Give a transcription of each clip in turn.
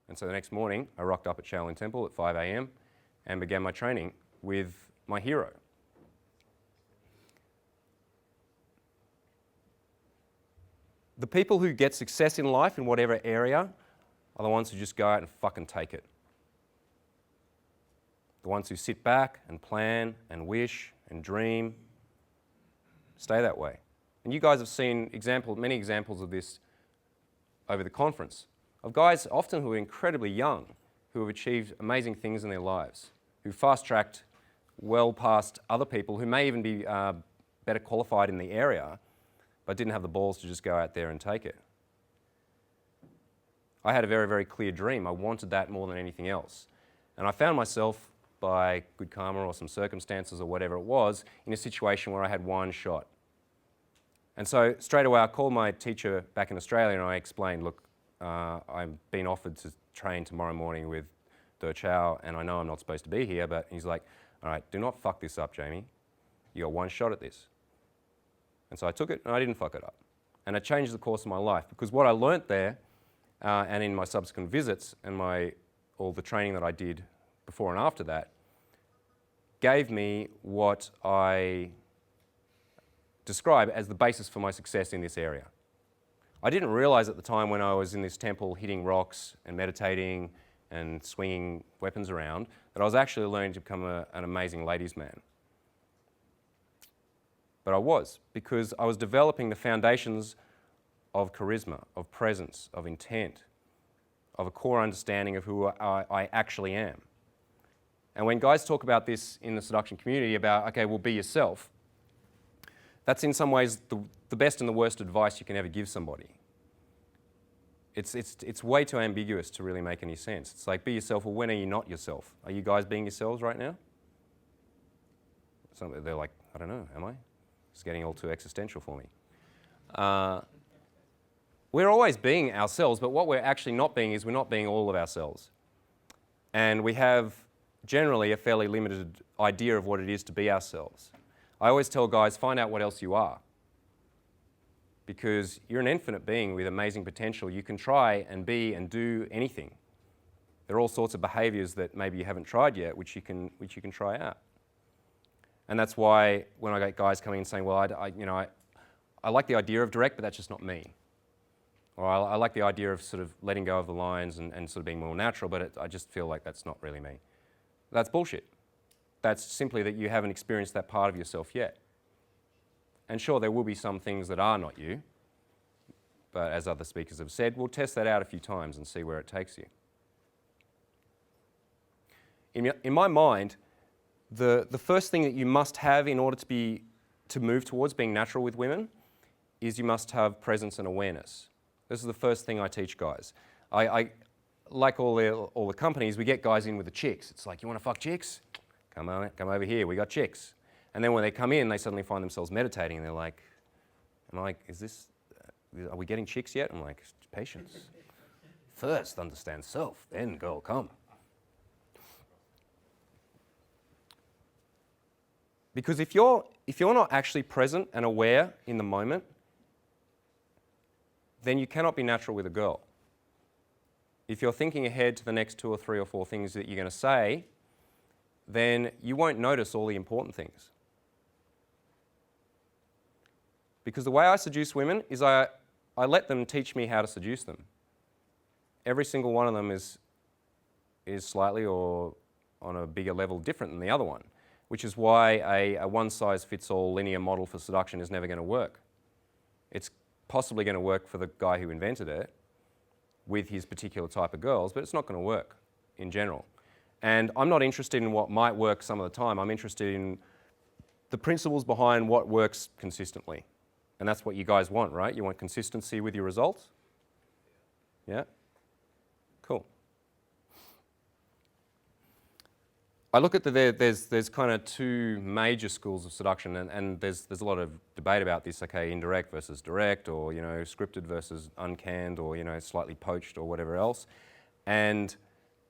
And so the next morning, I rocked up at Shaolin Temple at 5 a.m. and began my training with my hero. The people who get success in life in whatever area are the ones who just go out and fucking take it. The ones who sit back and plan and wish and dream. Stay that way. And you guys have seen many examples of this over the conference, of guys often who are incredibly young, who have achieved amazing things in their lives, who fast-tracked well past other people who may even be better qualified in the area, but didn't have the balls to just go out there and take it. I had a very, very clear dream. I wanted that more than anything else. And I found myself, by good karma or some circumstances or whatever it was, in a situation where I had one shot. And so straight away I called my teacher back in Australia and I explained, look, I've been offered to train tomorrow morning with De Chow and I know I'm not supposed to be here, but he's like, all right, do not fuck this up, Jamie. You got one shot at this. And so I took it and I didn't fuck it up. And it changed the course of my life because what I learnt there and in my subsequent visits and all the training that I did before and after that gave me what I describe as the basis for my success in this area. I didn't realize at the time when I was in this temple hitting rocks and meditating and swinging weapons around that I was actually learning to become an amazing ladies' man. But I was, because I was developing the foundations of charisma, of presence, of intent, of a core understanding of who I actually am. And when guys talk about this in the seduction community about, okay, well, be yourself, that's in some ways the best and the worst advice you can ever give somebody. It's way too ambiguous to really make any sense. It's like, be yourself, well, when are you not yourself? Are you guys being yourselves right now? So they're like, I don't know, am I? It's getting all too existential for me. We're always being ourselves, but what we're actually not being is we're not being all of ourselves. And we have generally a fairly limited idea of what it is to be ourselves. I always tell guys, find out what else you are. Because you're an infinite being with amazing potential. You can try and be and do anything. There are all sorts of behaviours that maybe you haven't tried yet, which you can try out. And that's why when I get guys coming in saying, well, I like the idea of direct, but that's just not me. Or I like the idea of sort of letting go of the lines and sort of being more natural, but I just feel like that's not really me. That's bullshit. That's simply that you haven't experienced that part of yourself yet. And sure, there will be some things that are not you, but as other speakers have said, we'll test that out a few times and see where it takes you. In my mind, the first thing that you must have in order to move towards being natural with women is you must have presence and awareness. This is the first thing I teach guys. I like all the companies, we get guys in with the chicks. It's like, you want to fuck chicks? Come over here, we got chicks. And then when they come in, they suddenly find themselves meditating and they're like, are we getting chicks yet? I'm like, patience. First understand self, then girl come. Because if you're not actually present and aware in the moment, then you cannot be natural with a girl. If you're thinking ahead to the next 2 or 3 or 4 things that you're going to say, then you won't notice all the important things. Because the way I seduce women is I let them teach me how to seduce them. Every single one of them is slightly or on a bigger level different than the other one, which is why a one-size-fits-all linear model for seduction is never going to work. It's possibly going to work for the guy who invented it with his particular type of girls, but it's not going to work in general. And I'm not interested in what might work some of the time. I'm interested in the principles behind what works consistently. And that's what you guys want, right? You want consistency with your results? Yeah? Cool. I look at there's kind of 2 major schools of seduction, and there's a lot of debate about this, okay, indirect versus direct, or, scripted versus uncanned, or, slightly poached, or whatever else. And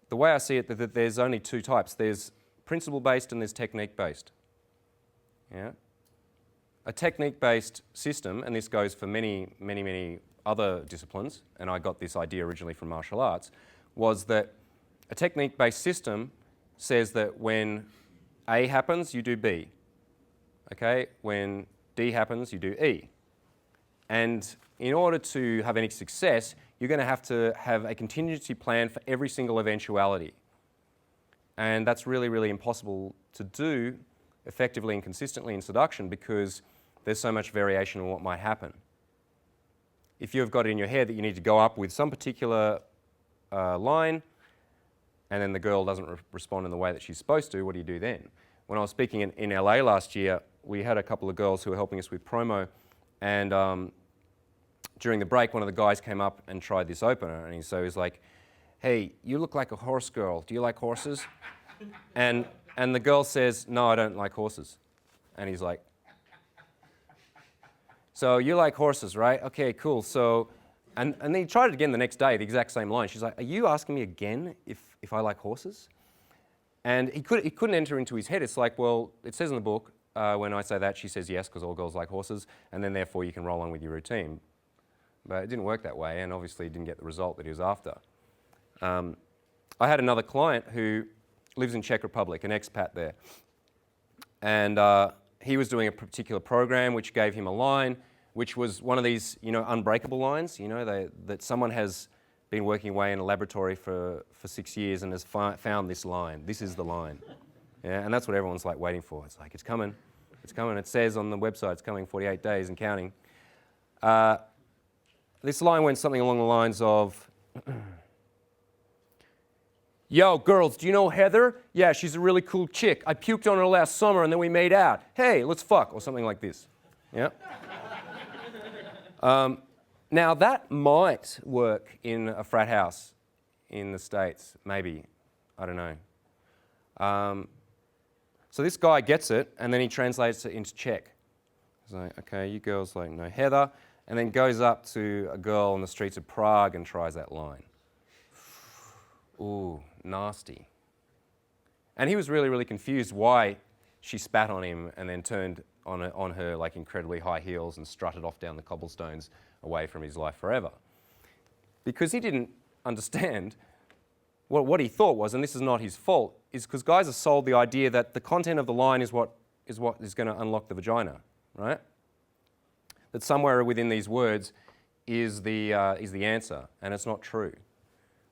the way I see it, that there's only 2 types. There's principle-based and there's technique-based. Yeah? A technique-based system, and this goes for many, many, many other disciplines, and I got this idea originally from martial arts, was that a technique-based system says that when A happens, you do B. Okay? When D happens, you do E. And in order to have any success, you're going to have a contingency plan for every single eventuality. And that's really, really impossible to do effectively and consistently in seduction because there's so much variation in what might happen. If you've got it in your head that you need to go up with some particular line, and then the girl doesn't respond in the way that she's supposed to, what do you do then? When I was speaking in LA last year, we had a couple of girls who were helping us with promo, and during the break, one of the guys came up and tried this opener, and so he's like, "Hey, you look like a horse girl. Do you like horses?" And the girl says, "No, I don't like horses." And he's like, "So you like horses, right? Okay, cool. So," and then he tried it again the next day, the exact same line. She's like, "Are you asking me again if I like horses?" And he couldn't enter into his head. It's like, well, it says in the book, when I say that, she says yes, because all girls like horses, and then therefore you can roll on with your routine. But it didn't work that way, and obviously didn't get the result that he was after. I had another client who lives in Czech Republic, an expat there. And he was doing a particular program which gave him a line, which was one of these, unbreakable lines, that someone has been working away in a laboratory for 6 years and has found this line. This is the line. Yeah, and that's what everyone's like waiting for. It's like, it's coming. It's coming. It says on the website it's coming 48 days and counting. This line went something along the lines of, "Yo, girls, do you know Heather? Yeah, she's a really cool chick. I puked on her last summer and then we made out. Hey, let's fuck," or something like this. Yeah. Now, that might work in a frat house in the States, maybe. I don't know. So this guy gets it, and then he translates it into Czech. He's like, "Okay, you girls like know Heather," and then goes up to a girl on the streets of Prague and tries that line. Ooh, nasty. And he was really, really confused why she spat on him and then turned on her like incredibly high heels and strutted off down the cobblestones away from his life forever. Because he didn't understand what he thought was, and this is not his fault, is because guys are sold the idea that the content of the line is what is going to unlock the vagina, right? That somewhere within these words is the answer, and it's not true.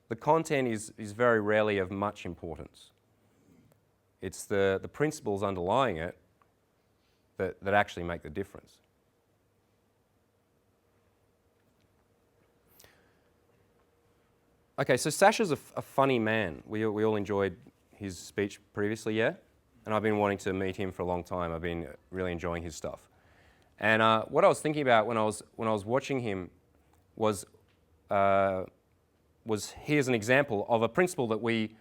The content is very rarely of much importance. It's the principles underlying it that actually make the difference. Okay, so Sasha's a funny man. We all enjoyed his speech previously, yeah? And I've been wanting to meet him for a long time. I've been really enjoying his stuff. And what I was thinking about when I was watching him was here's an example of a principle that we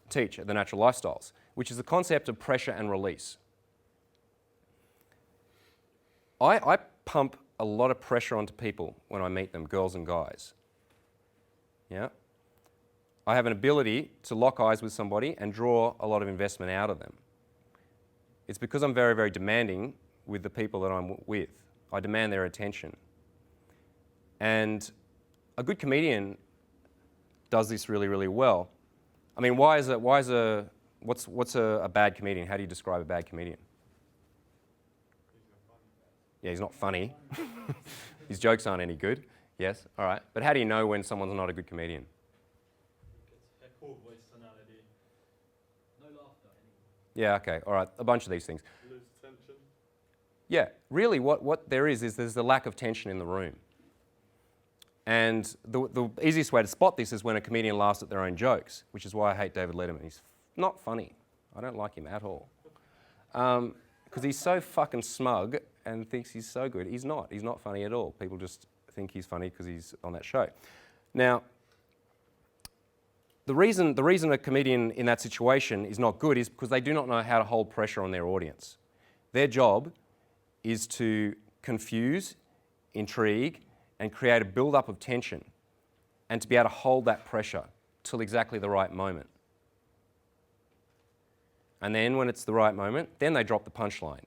teach at the Natural Lifestyles, which is the concept of pressure and release. I pump a lot of pressure onto people when I meet them, girls and guys. Yeah? I have an ability to lock eyes with somebody and draw a lot of investment out of them. It's because I'm very, very demanding with the people that I'm with. I demand their attention. And a good comedian does this really, really well. I mean, what's a bad comedian? How do you describe a bad comedian? Yeah, he's not funny. His jokes aren't any good. Yes, all right. But how do you know when someone's not a good comedian? A cool voice tonality. No laughter. Yeah, okay, all right. A bunch of these things. Lose tension. Yeah, really what there is there's the lack of tension in the room. And the easiest way to spot this is when a comedian laughs at their own jokes, which is why I hate David Letterman. He's not funny. I don't like him at all. Because he's so fucking smug and thinks he's so good. He's not. He's not funny at all. People just think he's funny because he's on that show. Now, the reason a comedian in that situation is not good is because they do not know how to hold pressure on their audience. Their job is to confuse, intrigue, and create a build-up of tension, and to be able to hold that pressure till exactly the right moment. And then when it's the right moment, then they drop the punchline.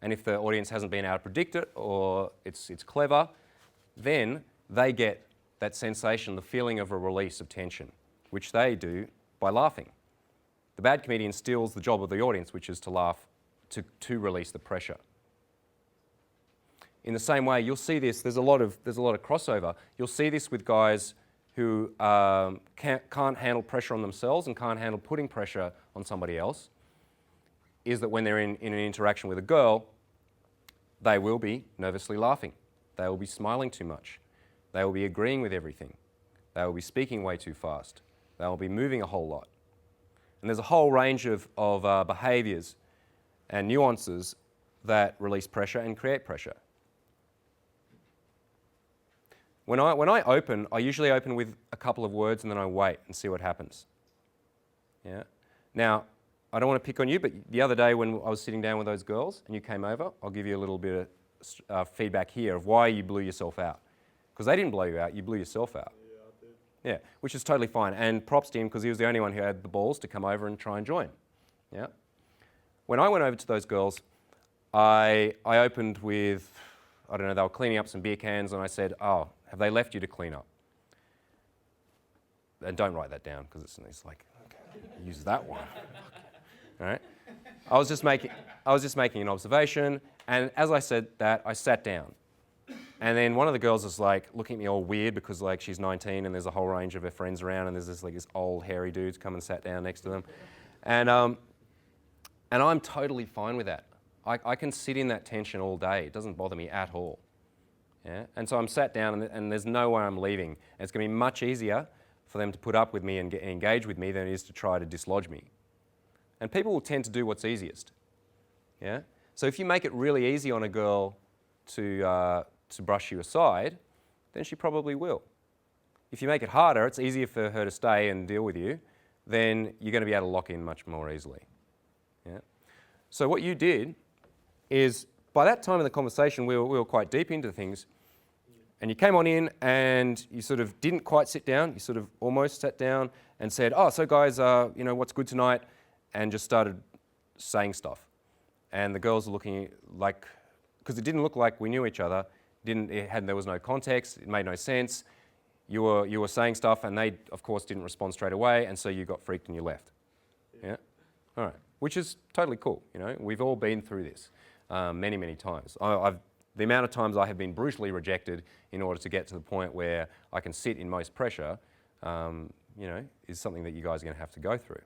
And if the audience hasn't been able to predict it or it's clever, then they get that sensation, the feeling of a release of tension, which they do by laughing. The bad comedian steals the job of the audience, which is to laugh, to release the pressure. In the same way, you'll see this, there's a lot of crossover. You'll see this with guys who can't handle pressure on themselves and can't handle putting pressure on somebody else, is that when they're in an interaction with a girl, they will be nervously laughing. They will be smiling too much. They will be agreeing with everything. They will be speaking way too fast. They will be moving a whole lot. And there's a whole range of behaviours and nuances that release pressure and create pressure. When I open, I usually open with a couple of words and then I wait and see what happens. Yeah. Now, I don't want to pick on you, but the other day when I was sitting down with those girls and you came over, I'll give you a little bit of feedback here of why you blew yourself out. Because they didn't blow you out, you blew yourself out. Yeah, I did. Yeah, which is totally fine. And props to him because he was the only one who had the balls to come over and try and join. Yeah. When I went over to those girls, I opened with, I don't know, they were cleaning up some beer cans and I said, oh, have they left you to clean up? And don't write that down because it's like, okay, use that one. All right? I was just making an observation, and as I said that, I sat down. And then one of the girls was like looking at me all weird because like she's 19 and there's a whole range of her friends around and there's this old hairy dude come and sat down next to them. And I'm totally fine with that. I can sit in that tension all day. It doesn't bother me at all. Yeah? And so I'm sat down and there's no way I'm leaving. And it's going to be much easier for them to put up with me and engage with me than it is to try to dislodge me. And people will tend to do what's easiest. Yeah? So if you make it really easy on a girl to brush you aside, then she probably will. If you make it harder, it's easier for her to stay and deal with you, then you're going to be able to lock in much more easily. Yeah? So what you did is, by that time in the conversation, we were quite deep into things, and you came on in and you sort of didn't quite sit down, you sort of almost sat down and said, oh, so guys, you know, what's good tonight? And just started saying stuff. And the girls were looking like, because it didn't look like we knew each other, there was no context, it made no sense. You were saying stuff and they, of course, didn't respond straight away, and so you got freaked and you left. Yeah? All right. Which is totally cool, you know. We've all been through this many, many times. The amount of times I have been brutally rejected in order to get to the point where I can sit in most pressure, you know, is something that you guys are going to have to go through.